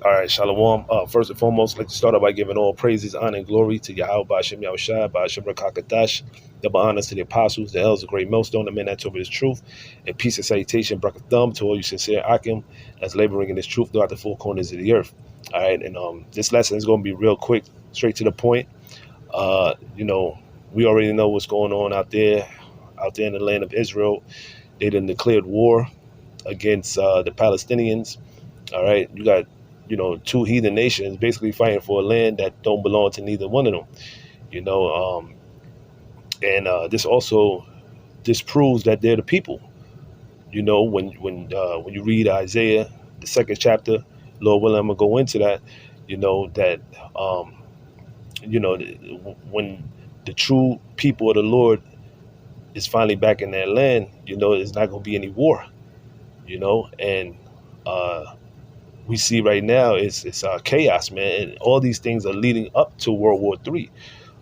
All right, Shalawam. First and foremost, I'd like to start out by giving all praises, honor, and glory to Yahweh, Ba'ashem Yahushua, Ba'ashem Rakakadash, double honors to the apostles, the elders, the great millstone, the men that told me this truth, and peace and salutation, thumb to all you sincere Akim that's laboring in this truth throughout the four corners of the earth. All right, and this lesson is going to be real quick, straight to the point. We already know what's going on out there in the land of Israel. They done declared war against the Palestinians. All right, you got two heathen nations basically fighting for a land that don't belong to neither one of them. This also disproves that they're the people. When you read Isaiah, the second chapter, Lord willing, I'm gonna go into that. When the true people of the Lord is finally back in their land, there's not gonna be any war. And we see right now it's chaos, man, and all these things are leading up to World War III.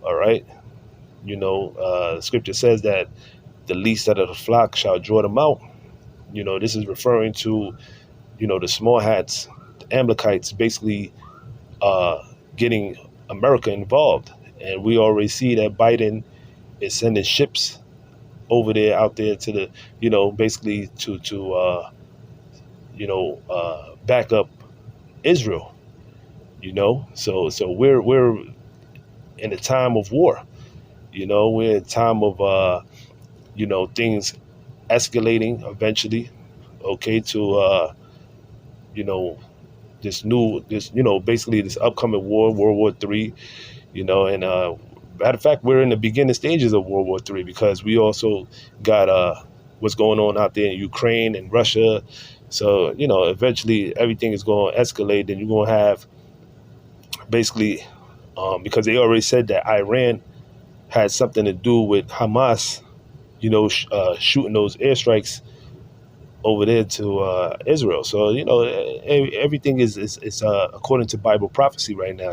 All right, Scripture says that the least out of the flock shall draw them out. This is referring to the small hats, the Amalekites, basically getting America involved, and we already see that Biden is sending ships over there, out there to the basically to back up Israel. So we're in a time of war. We're in a time of things escalating eventually, okay, to basically this upcoming war, World War III. And matter of fact, we're in the beginning stages of World War III, because we also got what's going on out there in Ukraine and Russia. So, eventually everything is going to escalate, and you're going to have basically, because they already said that Iran had something to do with Hamas, shooting those airstrikes over there to Israel. So, everything is according to Bible prophecy right now.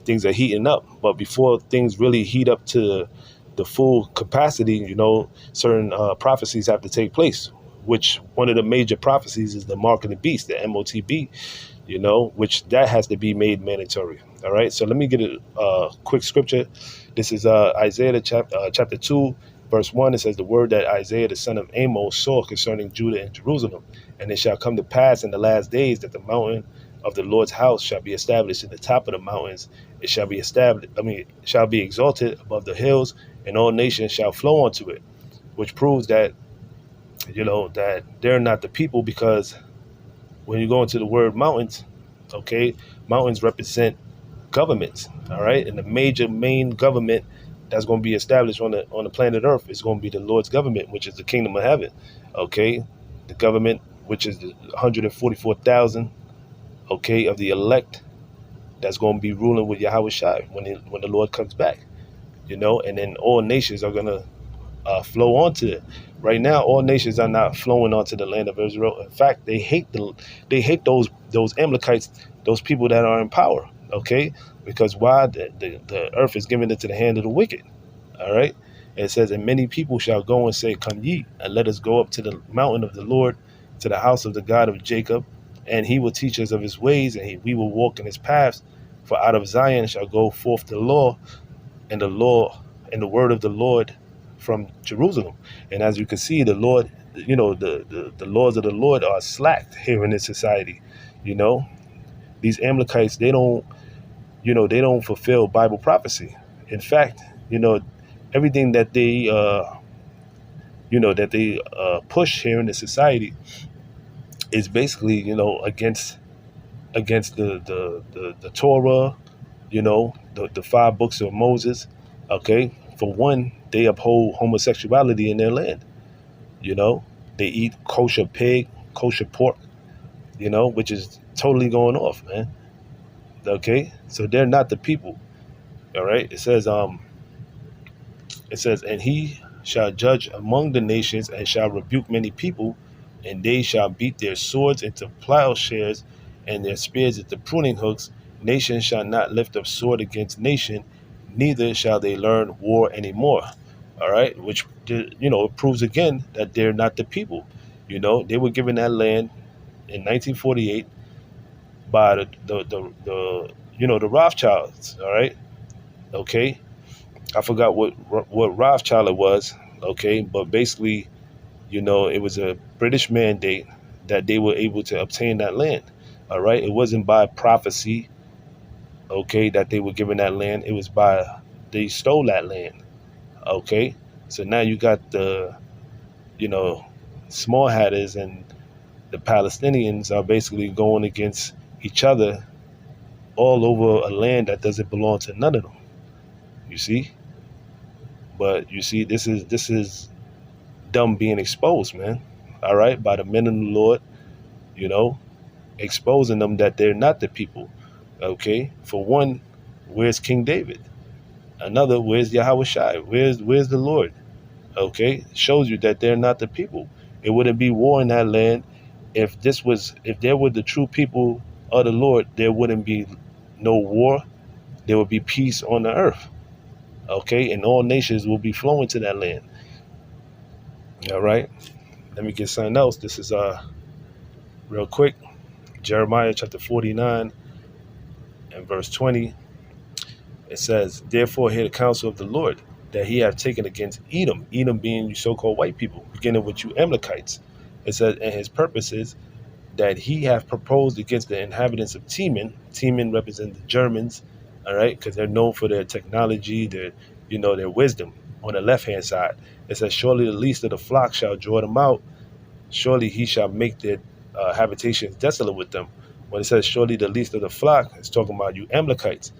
Things are heating up. But before things really heat up to the full capacity, certain prophecies have to take place, which one of the major prophecies is the mark of the beast, the MOTB, which that has to be made mandatory. All right. So let me get a quick scripture. This is Isaiah chapter 2, verse 1. It says, the word that Isaiah the son of Amos saw concerning Judah and Jerusalem. And it shall come to pass in the last days that the mountain of the Lord's house shall be established in the top of the mountains. It shall be shall be exalted above the hills, and all nations shall flow unto it, which proves that that they're not the people, because when you go into the word mountains, okay, mountains represent governments, all right, and the main government that's going to be established on the planet Earth is going to be the Lord's government, which is the kingdom of heaven, okay, the government which is the 144,000, okay, of the elect that's going to be ruling with Yahweh Shai when the Lord comes back, and then all nations are going to flow onto it. Right now, all nations are not flowing onto the land of Israel. In fact, they hate those Amalekites, those people that are in power. Okay, because why? The earth is given into the hand of the wicked. All right, and it says, and many people shall go and say, come ye, and let us go up to the mountain of the Lord, to the house of the God of Jacob, and he will teach us of his ways, and we will walk in his paths. For out of Zion shall go forth the law and the word of the Lord from Jerusalem. And as you can see, the Lord, the laws of the Lord are slacked here in this society. These Amalekites, they don't fulfill Bible prophecy. In fact, everything that they push here in the society is basically against the Torah, the 5 books of Moses. Okay, for one, they uphold homosexuality in their land. They eat kosher pig, kosher pork, which is totally going off, man. Okay, so they're not the people. All right, it says, and he shall judge among the nations, and shall rebuke many people, and they shall beat their swords into plowshares, and their spears into pruning hooks. Nation shall not lift up sword against nation, neither shall they learn war anymore. All right, which it proves again that they're not the people. They were given that land in 1948 by the Rothschilds. All right, okay. I forgot what Rothschild it was. Okay, but basically, it was a British mandate that they were able to obtain that land. All right, it wasn't by prophecy. Okay, that they were given that land. It was by they stole that land. Okay, so now you got the you know small hatters and the Palestinians are basically going against each other all over a land that doesn't belong to none of them. You see, but you see, this is them being exposed, man. All right, by the men of the Lord, you know, exposing them that they're not the people. Okay, for one, where's King David? Another, where's Yahweh Shai? Where's the Lord? Okay, shows you that they're not the people. It wouldn't be war in that land if there were the true people of the Lord. There wouldn't be no war. There would be peace on the earth. Okay, and all nations will be flowing to that land. All right, let me get something else. This is real quick. Jeremiah chapter 49 and verse 20. It says, "Therefore hear the counsel of the Lord, that he hath taken against Edom," Edom being you so-called white people, beginning with you Amalekites. It says, "And his purposes that he hath proposed against the inhabitants of Teman." Teman represents the Germans, all right, because they're known for their technology, their wisdom. On the left-hand side, it says, "Surely the least of the flock shall draw them out. Surely he shall make their habitations desolate with them." When it says, "Surely the least of the flock," it's talking about you Amalekites,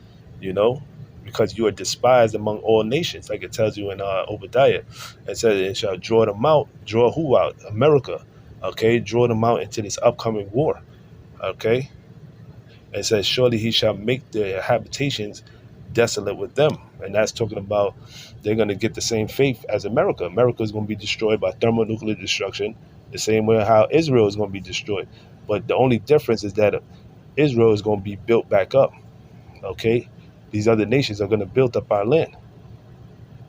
because you are despised among all nations, like it tells you in Obadiah. It says, "It shall draw them out." Draw who out? America. Okay, draw them out into this upcoming war. Okay, it says, "Surely he shall make their habitations desolate with them," and that's talking about they're going to get the same fate as America. America is going to be destroyed by thermonuclear destruction, the same way how Israel is going to be destroyed. But the only difference is that Israel is going to be built back up. Okay, these other nations are going to build up our land.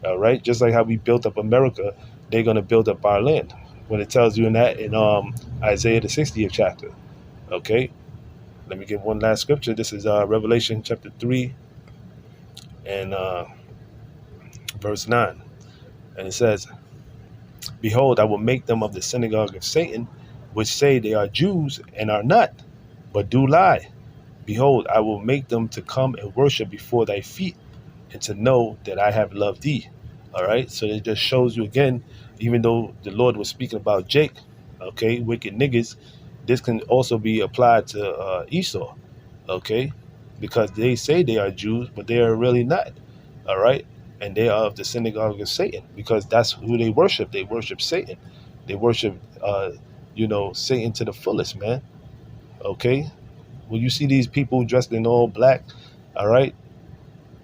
All right, just like how we built up America, they're going to build up our land. When it tells you in Isaiah the 60th chapter. Okay, let me give one last scripture. This is Revelation chapter 3 and verse 9. And it says, "Behold, I will make them of the synagogue of Satan, which say they are Jews and are not, but do lie. Behold, I will make them to come and worship before thy feet, and to know that I have loved thee." All right, so it just shows you again, even though the Lord was speaking about Jake, okay, wicked niggas, this can also be applied to Esau, okay, because they say they are Jews, but they are really not. All right, and they are of the synagogue of Satan, because that's who they worship. They worship Satan. They worship, Satan to the fullest, man. Okay, when you see these people dressed in all black, all right,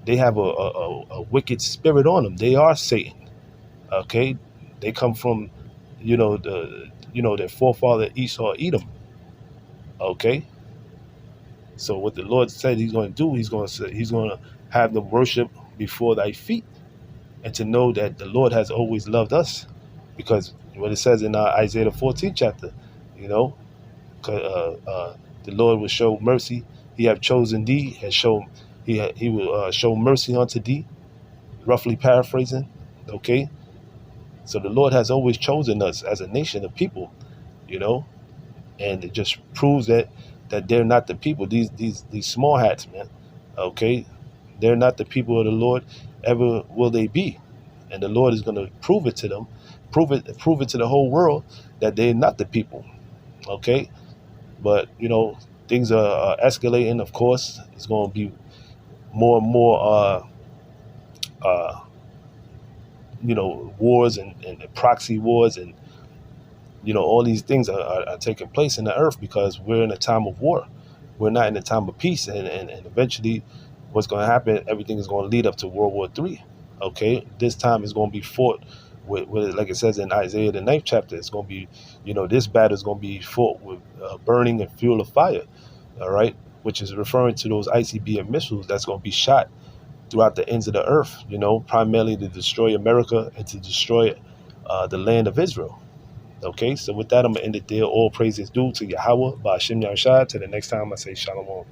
they have a wicked spirit on them. They are Satan. Okay, they come from, their forefather Esau, Edom. Okay, so what the Lord said He's going to do, He's going to have them worship before thy feet, and to know that the Lord has always loved us, because what it says in Isaiah the 14th chapter, the Lord will show mercy. He have chosen thee, and he will show mercy unto thee. Roughly paraphrasing, okay. So the Lord has always chosen us as a nation of people, and it just proves that they're not the people. These small hats, man. Okay, they're not the people of the Lord. Ever will they be? And the Lord is going to prove it to them, prove it to the whole world that they're not the people. Okay, but things are escalating. Of course, it's going to be more and more wars and proxy wars, and all these things are taking place in the earth, because we're in a time of war. We're not in a time of peace, and eventually what's going to happen, everything is going to lead up to World War III. Okay, this time is going to be fought with, like it says in Isaiah the 9th chapter, it's going to be, this battle is going to be fought with burning and fuel of fire. All right, which is referring to those ICBM missiles that's going to be shot throughout the ends of the earth, primarily to destroy America and to destroy the land of Israel. Okay, so with that, I'm going to end it there. All praise is due to Yahweh, by Hashem Yahushua. Till the next time, I say Shalom.